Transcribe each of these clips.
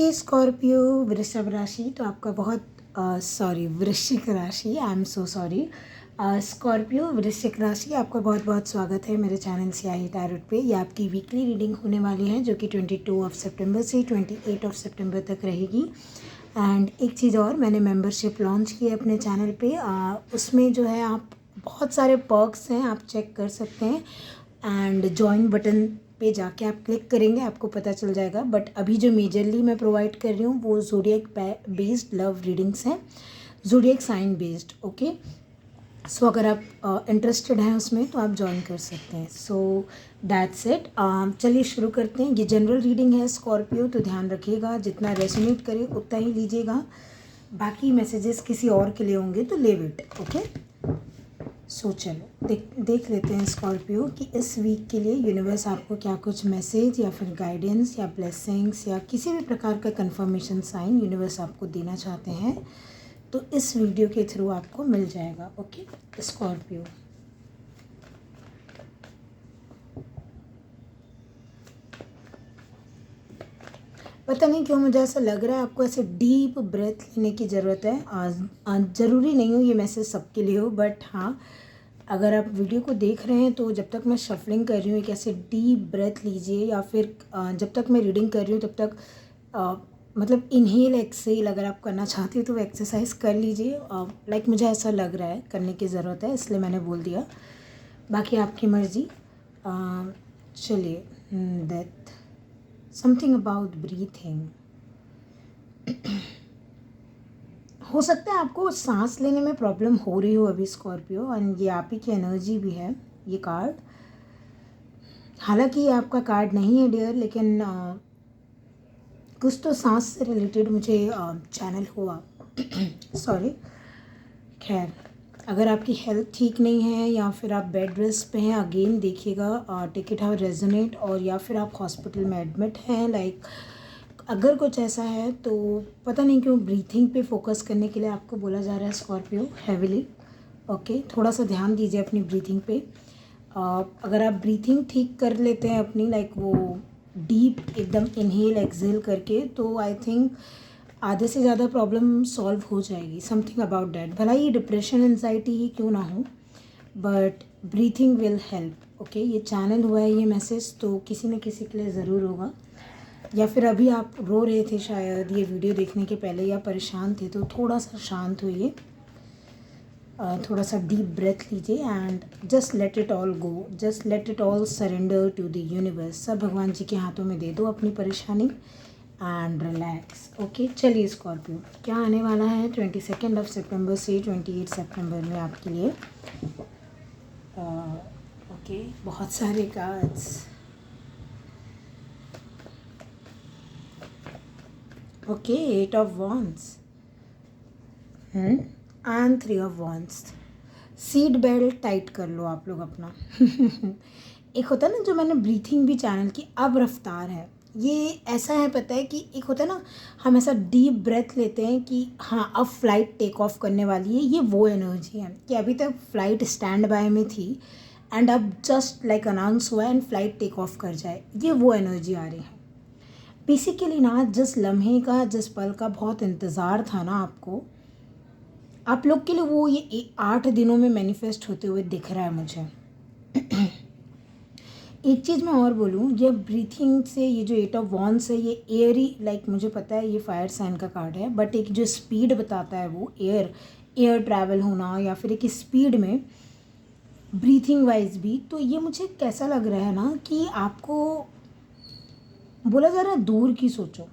हे Scorpio वृषभ राशि, तो आपका बहुत वृश्चिक राशि, I am so sorry. Scorpio वृश्चिक राशि, आपका बहुत बहुत स्वागत है मेरे चैनल सियाही टैरोट पे। ये आपकी वीकली रीडिंग होने वाली है जो कि 22 सितंबर से 28 सितंबर तक रहेगी। एंड एक चीज़ और, मैंने मेंबरशिप लॉन्च की है अपने चैनल पे। उसमें जो है आप बहुत सारे पर्क्स हैं, आप चेक कर सकते हैं। एंड जॉइन बटन पे जाके आप क्लिक करेंगे, आपको पता चल जाएगा। बट अभी जो मेजरली मैं प्रोवाइड कर रही हूँ वो ज़ोडिएक बेस्ड लव रीडिंग्स हैं, ज़ोडिएक साइन बेस्ड। ओके, सो अगर आप इंटरेस्टेड हैं उसमें तो आप ज्वाइन कर सकते हैं। So that's it. चलिए शुरू करते हैं। ये जनरल रीडिंग है स्कॉर्पियो, तो ध्यान रखिएगा, जितना रेजोनेट करे उतना ही लीजिएगा। बाकी मैसेजेस किसी और के लिए होंगे तो लीव इट। ओके, सो चलो देख लेते हैं स्कॉर्पियो कि इस वीक के लिए यूनिवर्स आपको क्या कुछ मैसेज या फिर गाइडेंस या ब्लेसिंग्स या किसी भी प्रकार का कंफर्मेशन साइन यूनिवर्स आपको देना चाहते हैं, तो इस वीडियो के थ्रू आपको मिल जाएगा। ओके स्कॉर्पियो, पता नहीं क्यों मुझे ऐसा लग रहा है आपको ऐसे डीप ब्रेथ लेने की ज़रूरत है। ज़रूरी नहीं हो ये मैसेज सबके लिए हो, बट हाँ, अगर आप वीडियो को देख रहे हैं तो जब तक मैं शफलिंग कर रही हूँ एक ऐसे डीप ब्रेथ लीजिए, या फिर जब तक मैं रीडिंग कर रही हूँ तब तक मतलब इनहेल एक्सेल अगर आप करना चाहते हो तो वो एक्सरसाइज कर लीजिए। लाइक मुझे ऐसा लग रहा है करने की ज़रूरत है, इसलिए मैंने बोल दिया, बाकी आपकी मर्ज़ी। चलिए, डेथ, समथिंग अबाउट ब्रीथिंग। हो सकता है आपको सांस लेने में प्रॉब्लम हो रही हो अभी स्कॉर्पियो, और ये आप ही की एनर्जी भी है ये कार्ड। हालांकि ये आपका कार्ड नहीं है डियर, लेकिन कुछ तो सांस से रिलेटेड मुझे चैनल हुआ। सॉरी, खैर, अगर आपकी हेल्थ ठीक नहीं है या फिर आप बेड रेस्ट पे हैं, अगेन देखिएगा, टेक इट हाउ रेजोनेट, और या फिर आप हॉस्पिटल में एडमिट हैं, लाइक अगर कुछ ऐसा है तो पता नहीं क्यों ब्रीथिंग पे फोकस करने के लिए आपको बोला जा रहा है स्कॉर्पियो हैविली। ओके, थोड़ा सा ध्यान दीजिए अपनी ब्रीथिंग पे। अगर आप ब्रीथिंग ठीक कर लेते हैं अपनी, लाइक वो डीप एकदम इनहेल एक्सहेल करके, तो आई थिंक आधे से ज़्यादा प्रॉब्लम सॉल्व हो जाएगी। समथिंग अबाउट डैट, भला ही डिप्रेशन एनजाइटी ही क्यों ना हो, but breathing will help. Okay, ये चैनल हुआ है ये मैसेज, तो किसी न किसी के लिए ज़रूर होगा। या फिर अभी आप रो रहे थे शायद ये वीडियो देखने के पहले, या परेशान थे, तो थोड़ा सा शांत होइए, थोड़ा सा डीप ब्रेथ लीजिए and just let it all go, just let it all surrender to the universe. सब भगवान जी के हाथों में दे दो अपनी परेशानी एंड रिलैक्स। ओके, चलिए स्कॉर्पियो, क्या आने वाला है 22 सितंबर से 28 सितंबर में आपके लिए। ओके, बहुत सारे cards. Okay, 8 of wands and 3 of wands. Seat belt tight कर लो आप लोग अपना। एक होता है ना, जो मैंने ब्रीथिंग भी चैनल की, अब रफ्तार है, ये ऐसा है, पता है कि एक होता है ना, हम ऐसा डीप ब्रेथ लेते हैं कि हाँ अब फ्लाइट टेक ऑफ करने वाली है, ये वो एनर्जी है कि अभी तक फ्लाइट स्टैंड बाय में थी एंड अब जस्ट लाइक अनाउंस हुआ एंड फ्लाइट टेक ऑफ कर जाए, ये वो एनर्जी आ रही है। बेसिकली ना, जिस लम्हे का, जिस पल का बहुत इंतज़ार था ना आपको, आप लोग के लिए वो ये 8 दिनों में मैनिफेस्ट होते हुए दिख रहा है मुझे। एक चीज़ मैं और बोलूँ, ये ब्रीथिंग से, ये जो 8 ऑफ वॉन्ड्स है, ये एयरी, लाइक मुझे पता है ये फायर साइन का कार्ड है, बट एक जो स्पीड बताता है वो एयर ट्रैवल होना, या फिर एक स्पीड में ब्रीथिंग वाइज भी, तो ये मुझे कैसा लग रहा है ना कि आपको बोला जा रहा है दूर की सोचो।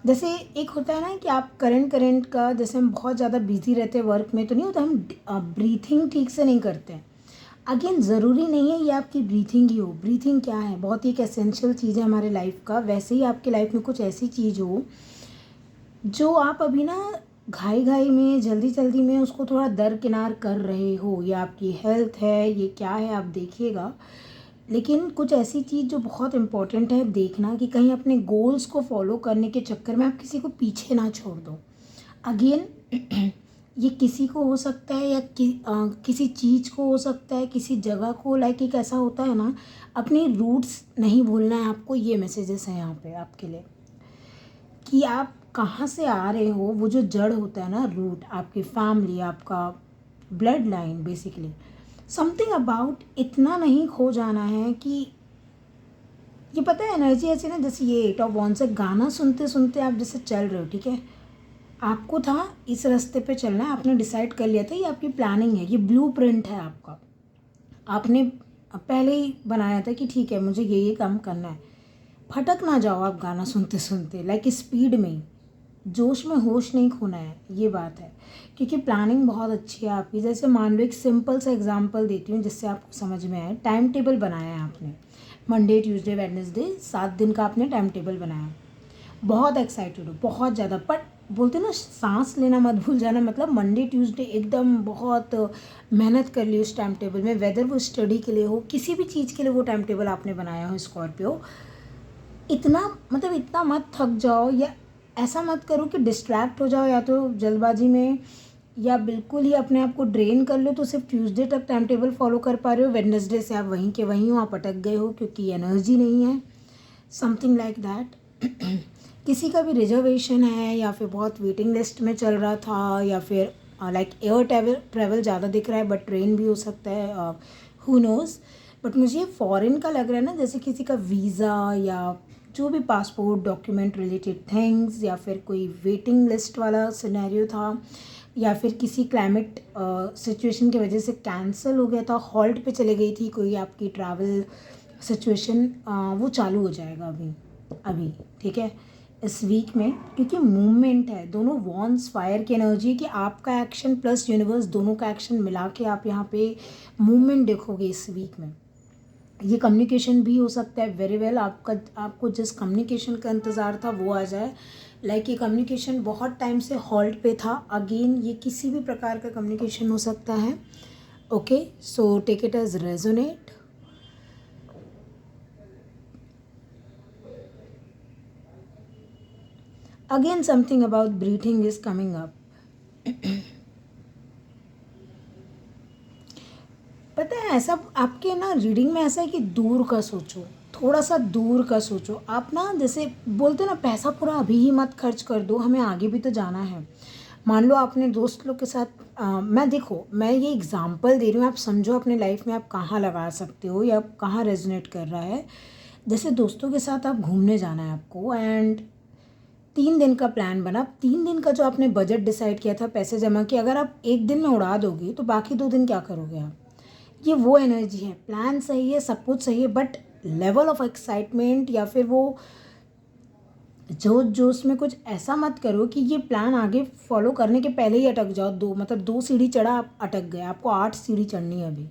जैसे एक होता है ना कि आप करंट का, जैसे हम बहुत ज़्यादा बिजी रहते हैं वर्क में, तो नहीं होता, हम ब्रीथिंग ठीक से नहीं करते हैं। अगेन, ज़रूरी नहीं है ये आपकी ब्रीथिंग ही हो। ब्रीथिंग क्या है, बहुत ही एक एसेंशियल चीज़ है हमारे लाइफ का। वैसे ही आपकी लाइफ में कुछ ऐसी चीज़ हो जो आप अभी ना घाई में, जल्दी में उसको थोड़ा दरकिनार कर रहे हो, ये आपकी हेल्थ है, ये क्या है आप देखिएगा। लेकिन कुछ ऐसी चीज़ जो बहुत इम्पोर्टेंट है देखना, कि कहीं अपने गोल्स को फॉलो करने के चक्कर में आप किसी को पीछे ना छोड़ दो। अगेन, ये किसी को हो सकता है, या किसी चीज़ को हो सकता है, किसी जगह को, लाइक एक ऐसा होता है ना, अपनी रूट्स नहीं भूलना है आपको। ये मैसेजेस हैं यहाँ पे आपके लिए। कि आप कहाँ से आ रहे हो, वो जो जड़ होता है ना, रूट, आपकी फैमिली, आपका blood line, basically something about, इतना नहीं खो जाना है कि ये पता है एनर्जी ऐसी ना, जैसे ये 8 ऑफ वॉन्ड्स से गाना सुनते सुनते आप जैसे चल रहे हो, ठीक है, आपको था इस रास्ते पे चलना है, आपने डिसाइड कर लिया था, ये आपकी प्लानिंग है, ये ब्लूप्रिंट है आपका, आपने पहले ही बनाया था कि ठीक है मुझे ये काम करना है। भटक ना जाओ आप गाना सुनते सुनते, लाइक स्पीड में ही, जोश में होश नहीं खोना है, ये बात है, क्योंकि प्लानिंग बहुत अच्छी है आपकी। जैसे मान लो एक सिंपल सा एग्जांपल देती हूँ जिससे आपको समझ में आए। टाइम टेबल बनाया है आपने, मंडे ट्यूसडे वेडनेसडे 7 दिन का आपने टाइम टेबल बनाया, बहुत एक्साइटेड हो, बहुत ज़्यादा, बट बोलते ना सांस लेना मत भूल जाना, मतलब मंडे ट्यूसडे एकदम बहुत मेहनत कर ली उस टाइम टेबल में, वेदर वो स्टडी के लिए हो, किसी भी चीज़ के लिए वो टाइम टेबल आपने बनाया हो स्कॉर्पियो, इतना मतलब इतना मत थक जाओ, या ऐसा मत करो कि डिस्ट्रैक्ट हो जाओ, या तो जल्दबाजी में, या बिल्कुल ही अपने आप को ड्रेन कर लो, तो सिर्फ ट्यूसडे तक टाइम टेबल फॉलो कर पा रहे हो, वेडनेसडे से आप वहीं के वहीं हो, आप अटक गए हो क्योंकि एनर्जी नहीं है, समथिंग लाइक दैट। किसी का भी रिजर्वेशन है, या फिर बहुत वेटिंग लिस्ट में चल रहा था, या फिर लाइक एयर ट्रैवल ज़्यादा दिख रहा है, बट ट्रेन भी हो सकता है, हु नोज़। बट मुझे फॉरेन का लग रहा है ना, जैसे किसी का वीज़ा या जो भी पासपोर्ट डॉक्यूमेंट रिलेटेड थिंग्स, या फिर कोई वेटिंग लिस्ट वाला सिनेरियो था, या फिर किसी क्लाइमेट सिचुएशन की वजह से कैंसिल हो गया था, हॉल्ट पे चले गई थी कोई आपकी ट्रैवल सिचुएशन, वो चालू हो जाएगा अभी अभी, ठीक है, इस वीक में, क्योंकि मूवमेंट है, दोनों वॉन्स फायर की एनर्जी, कि आपका एक्शन प्लस यूनिवर्स दोनों का एक्शन मिला के आप यहाँ पे मूवमेंट देखोगे इस वीक में। ये कम्युनिकेशन भी हो सकता है वेरी वेल, आपको जिस कम्युनिकेशन का इंतज़ार था वो आ जाए, लाइक ये कम्युनिकेशन बहुत टाइम से हॉल्ट पे था, अगेन ये किसी भी प्रकार का कम्युनिकेशन हो सकता है। Okay, so take it as resonate. Again something about breathing is coming up. पता है ऐसा आपके ना रीडिंग में ऐसा है कि दूर का सोचो, थोड़ा सा दूर का सोचो आप ना, जैसे बोलते ना पैसा पूरा अभी ही मत खर्च कर दो, हमें आगे भी तो जाना है। मान लो आपने दोस्त लोग के साथ मैं देखो मैं ये एग्जांपल दे रही हूँ, आप समझो अपने लाइफ में आप कहाँ लगा सकते हो या कहाँ रेजोनेट कर रहा है। जैसे दोस्तों के साथ आप घूमने जाना है आपको, एंड 3 दिन का प्लान बना, 3 दिन का जो आपने बजट डिसाइड किया था, पैसे जमा किए, अगर आप एक दिन में उड़ा दोगे तो बाकी 2 दिन क्या करोगे आप। ये वो एनर्जी है, प्लान सही है, सब कुछ सही है, बट लेवल ऑफ एक्साइटमेंट या फिर वो जो उसमें कुछ ऐसा मत करो कि ये प्लान आगे फॉलो करने के पहले ही अटक जाओ, मतलब 2 सीढ़ी चढ़ा आप अटक गए, आपको 8 सीढ़ी चढ़नी है अभी।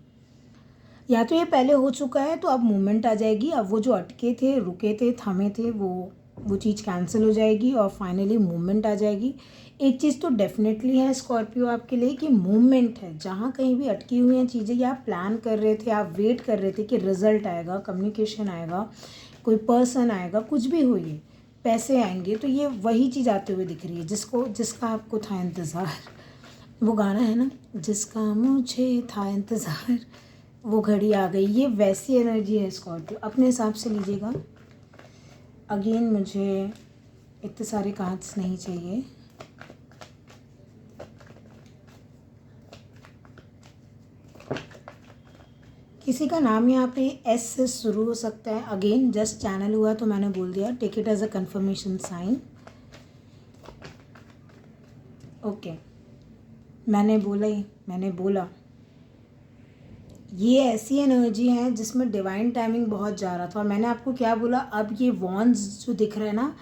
या तो ये पहले हो चुका है तो अब मूवमेंट आ जाएगी, अब वो जो अटके थे, रुके थे, थमे थे, वो चीज़ कैंसिल हो जाएगी और फाइनली मूवमेंट आ जाएगी। एक चीज़ तो डेफिनेटली है स्कॉर्पियो आपके लिए कि मूवमेंट है, जहाँ कहीं भी अटकी हुई हैं चीज़ें, या आप प्लान कर रहे थे, आप वेट कर रहे थे कि रिजल्ट आएगा, कम्युनिकेशन आएगा, कोई पर्सन आएगा, कुछ भी हो, ये पैसे आएंगे, तो ये वही चीज़ आते हुए दिख रही है जिसका आपको था इंतज़ार। वो गाना है ना, जिसका मुझे था इंतज़ार, वो घड़ी आ गई, ये वैसी एनर्जी है स्कॉर्पियो, अपने हिसाब से लीजिएगा। अगेन मुझे इतने सारे कार्ड्स नहीं चाहिए। किसी का नाम यहाँ पे एस से शुरू हो सकता है, अगेन जस्ट चैनल हुआ तो मैंने बोल दिया, take it as a confirmation sign. Okay, मैंने बोला ये ऐसी एनर्जी है जिसमें डिवाइन टाइमिंग बहुत जा रहा था, और मैंने आपको क्या बोला, अब ये वॉन्स जो दिख रहा है ना,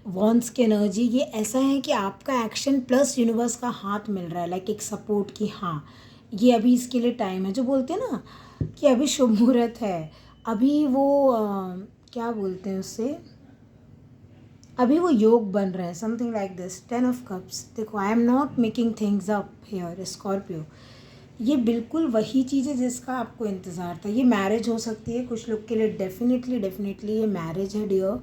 वॉन्स की एनर्जी, ये ऐसा है कि आपका एक्शन प्लस यूनिवर्स का हाथ मिल रहा है, लाइक एक सपोर्ट की, हाँ ये अभी इसके लिए टाइम है, जो बोलते हैं ना कि अभी शुभ मुहूर्त है, अभी वो क्या बोलते हैं उससे, अभी वो योग बन रहा है, something like this. 10 of cups, देखो I am not making things up here Scorpio, ये बिल्कुल वही चीज़ है जिसका आपको इंतज़ार था। ये मैरिज हो सकती है कुछ लोग के लिए, डेफिनेटली ये मैरिज है डियर,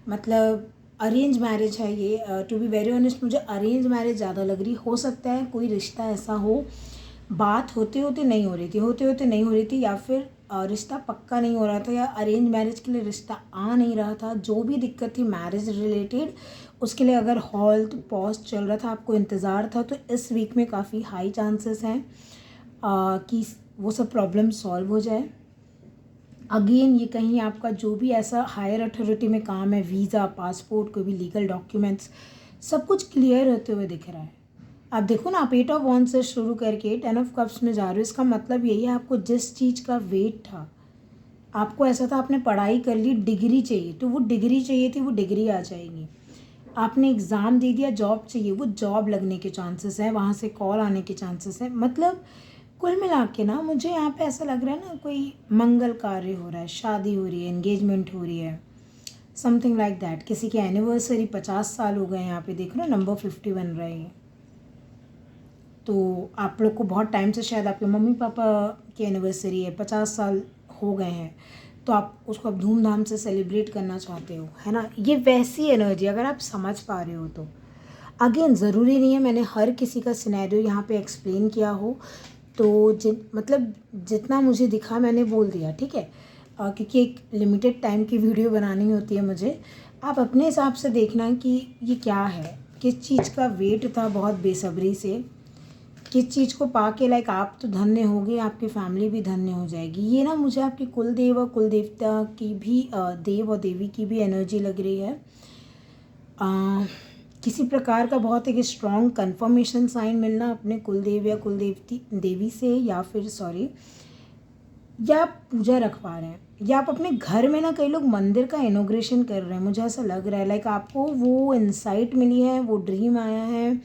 मतलब अरेंज मैरिज है ये। टू बी वेरी ऑनेस्ट मुझे अरेंज मैरिज ज़्यादा लग रही, हो सकता है कोई रिश्ता ऐसा हो, बात होते होते नहीं हो रही थी, या फिर रिश्ता पक्का नहीं हो रहा था, या अरेंज मैरिज के लिए रिश्ता आ नहीं रहा था, जो भी दिक्कत थी मैरिज रिलेटेड उसके लिए अगर हॉल्ट पॉज चल रहा था, आपको इंतज़ार था, तो इस वीक में काफ़ी हाई चांसेस हैं कि वो सब प्रॉब्लम सॉल्व हो जाए। अगेन ये कहीं आपका जो भी ऐसा हायर अथॉरिटी में काम है, वीज़ा, पासपोर्ट, कोई भी लीगल डॉक्यूमेंट्स, सब कुछ क्लियर होते हुए दिख रहा है। आप देखो ना, आप 8 ऑफ वॉन्ड्स से शुरू करके 10 ऑफ कप्स में जा रहे हो। इसका मतलब यही है, आपको जिस चीज़ का वेट था, आपको ऐसा था आपने पढ़ाई कर ली, डिग्री चाहिए, तो वो डिग्री चाहिए थी, वो डिग्री आ जाएगी। आपने एग्ज़ाम दे दिया, जॉब चाहिए, वो जॉब लगने के चांसेस हैं, वहाँ से कॉल आने के चांसेस हैं। मतलब कुल मिला के ना मुझे यहाँ पे ऐसा लग रहा है ना, कोई मंगल कार्य हो रहा है, शादी हो रही है, एंगेजमेंट हो रही है, समथिंग लाइक दैट। किसी की एनिवर्सरी, 50 साल हो गए, यहाँ पे देख रहे हो नंबर 50 बन रहा है। तो आप लोग को बहुत टाइम से शायद आपके मम्मी पापा की एनिवर्सरी है, 50 साल हो गए हैं, तो आप उसको अब धूमधाम से सेलिब्रेट करना चाहते हो, है ना। ये वैसी एनर्जी, अगर आप समझ पा रहे हो तो। अगेन ज़रूरी नहीं है मैंने हर किसी का सिनेरियो यहाँ पे एक्सप्लेन किया हो, तो मतलब जितना मुझे दिखा मैंने बोल दिया, ठीक है। क्योंकि एक लिमिटेड टाइम की वीडियो बनानी होती है मुझे। आप अपने हिसाब से देखना कि ये क्या है, किस चीज़ का वेट था बहुत बेसब्री से, किस चीज़ को पाके लाइक आप तो धन्य होगे, आपकी फैमिली भी धन्य हो जाएगी। ये ना मुझे आपकी कुल देव और कुल देवता की भी देव और देवी की भी एनर्जी लग रही है। किसी प्रकार का बहुत एक स्ट्रॉन्ग कंफर्मेशन साइन मिलना अपने कुलदेव या कुलदेवती देवी से, या फिर सॉरी, या आप पूजा रखवा रहे हैं, या आप अपने घर में ना, कई लोग मंदिर का इनॉग्रेशन कर रहे हैं, मुझे ऐसा लग रहा है। लाइक आपको वो इंसाइट मिली है, वो ड्रीम आया है,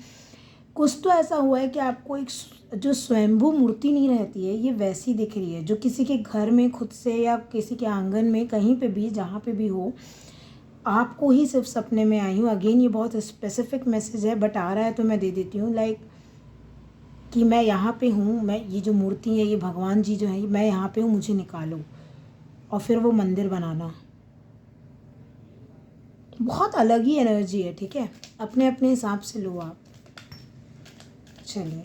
कुछ तो ऐसा हुआ है कि आपको एक जो स्वयंभू मूर्ति नहीं रहती है, ये वैसी दिख रही है, जो किसी के घर में खुद से या किसी के आंगन में कहीं पे भी, जहाँ पे भी हो, आपको ही सिर्फ सपने में आई हूँ। अगेन ये बहुत स्पेसिफिक मैसेज है, बट आ रहा है तो मैं दे देती हूँ। लाइक कि मैं यहाँ पे हूँ, मैं ये जो मूर्ति है, ये भगवान जी जो है, मैं यहाँ पे हूँ, मुझे निकालो, और फिर वो मंदिर बनाना। बहुत अलग ही एनर्जी है, ठीक है, अपने अपने हिसाब से लो आप। चलिए,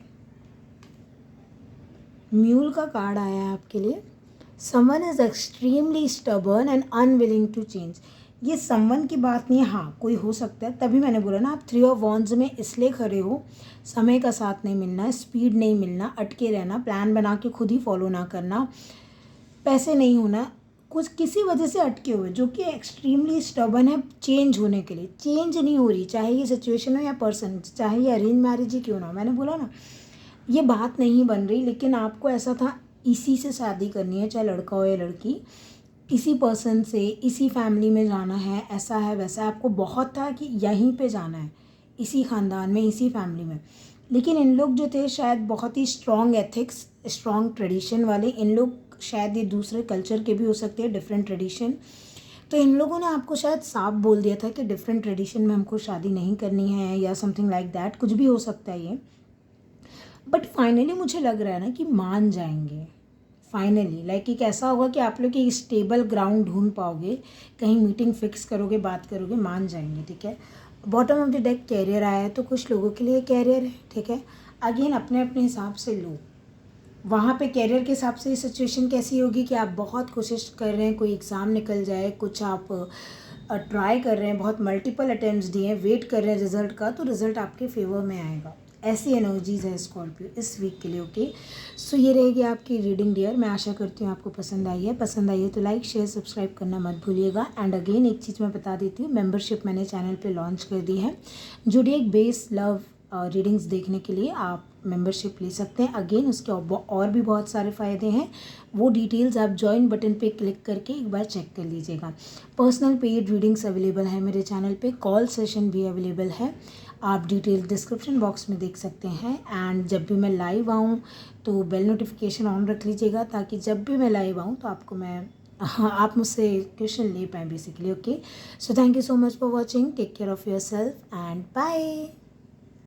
म्यूल का कार्ड आया है आपके लिए। Someone is extremely stubborn and unwilling to change. ये समवन की बात नहीं है, हाँ कोई हो सकता है, तभी मैंने बोला ना आप 3 ऑफ वॉन्ड्स में इसलिए खड़े हो। समय का साथ नहीं मिलना, स्पीड नहीं मिलना, अटके रहना, प्लान बना के खुद ही फॉलो ना करना, पैसे नहीं होना, कुछ किसी वजह से अटके हुए, जो कि एक्सट्रीमली स्टबर्न है चेंज होने के लिए। चेंज नहीं हो रही, चाहे ये सिचुएशन हो या पर्सन, चाहे ये अरेंज मैरिज ही क्यों ना हो। मैंने बोला ना ये बात नहीं बन रही, लेकिन आपको ऐसा था इसी से शादी करनी है, चाहे लड़का हो या लड़की, इसी पर्सन से, इसी फैमिली में जाना है, ऐसा है वैसा है, आपको बहुत था कि यहीं पे जाना है, इसी ख़ानदान में, इसी फैमिली में। लेकिन इन लोग जो थे शायद बहुत ही स्ट्रॉन्ग एथिक्स, स्ट्रॉन्ग ट्रेडिशन वाले, इन लोग शायद ये दूसरे कल्चर के भी हो सकते हैं, डिफरेंट ट्रेडिशन। तो इन लोगों ने आपको शायद साफ बोल दिया था कि डिफरेंट ट्रेडिशन में हमको शादी नहीं करनी है, या समथिंग लाइक दैट, कुछ भी हो सकता है ये। बट फाइनली मुझे लग रहा है ना कि मान जाएंगे फाइनली। लाइक एक ऐसा होगा कि आप लोग एक स्टेबल ग्राउंड ढूंढ पाओगे, कहीं मीटिंग फिक्स करोगे, बात करोगे, मान जाएंगे, ठीक है। Bottom of the deck career आया है, तो कुछ लोगों के लिए कैरियर है, ठीक है। अगेन अपने अपने हिसाब से लो, वहाँ पे कैरियर के हिसाब से सिचुएशन कैसी होगी कि आप बहुत कोशिश कर रहे हैं, कोई एग्ज़ाम निकल जाए, कुछ आप ट्राई कर रहे हैं, बहुत मल्टीपल अटैम्प्ट्स दिए हैं, वेट कर रहे हैं रिजल्ट का, तो रिजल्ट आपके फेवर में आएगा। ऐसी एनर्जीज़ है स्कॉर्पियो इस वीक के लिए, ओके। सो ये रहेगी आपकी रीडिंग डियर। मैं आशा करती हूँ आपको पसंद आई है। पसंद आई है तो लाइक शेयर सब्सक्राइब करना मत भूलिएगा। एंड अगेन एक चीज़ मैं बता देती हूँ, मेंबरशिप मैंने चैनल पे लॉन्च कर दी है। ज़ोडिएक बेस लव रीडिंग्स देखने के लिए आप मेंबरशिप ले सकते हैं। अगेन उसके और भी बहुत सारे फ़ायदे हैं, वो डिटेल्स आप ज्वाइन बटन पे क्लिक करके एक बार चेक कर लीजिएगा। पर्सनल पेड रीडिंग्स अवेलेबल है मेरे चैनल पे, कॉल सेशन भी अवेलेबल है, आप डिटेल डिस्क्रिप्शन बॉक्स में देख सकते हैं। एंड जब भी मैं लाइव आऊँ तो बेल नोटिफिकेशन ऑन रख लीजिएगा, ताकि जब भी मैं लाइव आऊँ तो आपको मैं आप मुझसे क्वेश्चन ले पाएँ basically, okay. So thank you so much for watching, take care of yourself and bye.